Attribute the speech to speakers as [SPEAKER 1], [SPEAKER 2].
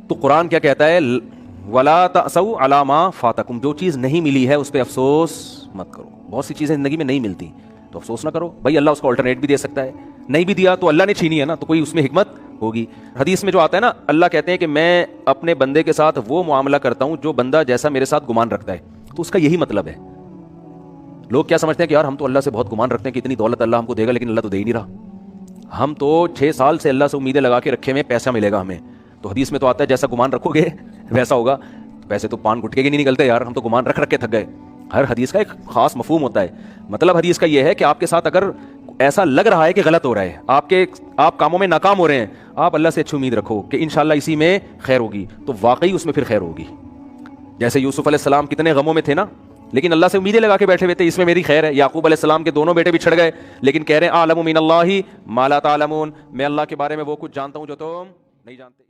[SPEAKER 1] तो कुरान क्या कहता है, वला तअसौ अला मा फातकुम, जो चीज़ नहीं मिली है उस पर अफसोस मत करो। बहुत सी चीज़ें ज़िंदगी में नहीं मिलती तो अफसोस ना करो, भाई अल्लाह उसको अल्टरनेट भी दे सकता है, नहीं भी दिया तो अल्लाह ने छीनी है ना, तो कोई उसमें हिकमत होगी। हदीस में जो आता है ना, अल्लाह कहते हैं कि मैं अपने बंदे के साथ वो मामला करता हूँ जो बंदा जैसा मेरे साथ गुमान रखता है, तो उसका यही मतलब है। लोग क्या समझते हैं कि यार हम तो अल्लाह से बहुत गुमान रखते हैं कि इतनी दौलत अल्लाह हमको देगा, लेकिन अल्लाह तो दे ही नहीं रहा। हम तो 6 साल से अल्लाह से उम्मीदें लगा के रखे हुए, पैसा मिलेगा हमें, तो हदीस में तो आता है जैसा गुमान रखोगे वैसा होगा। तो पैसे तो पान गुटके के नहीं निकलते यार, हम तो गुमान रख रख के थक गए। हर हदीस का एक खास मफहूम होता है। मतलब हदीस का यह है कि आपके साथ अगर ऐसा लग रहा है कि गलत हो रहा है, आप कामों में नाकाम हो रहे हैं, आप अल्लाह से अच्छी उम्मीद रखो कि इंशाल्लाह इसी में खैर होगी, तो वाकई उसमें फिर खैर होगी। जैसे यूसुफ अलैहिस्सलाम कितने गमों में थे ना, लेकिन अल्लाह से उम्मीदें लगा के बैठे हुए थे, इसमें मेरी खैर है। याकूब अलैहिस्सलाम के दोनों बेटे बिछड़ गए, लेकिन कह रहे हैं आलमु मिनल्लाहि मा ला तालमून, मैं अल्लाह के बारे में वो कुछ जानता हूं जो तुम नहीं जानते।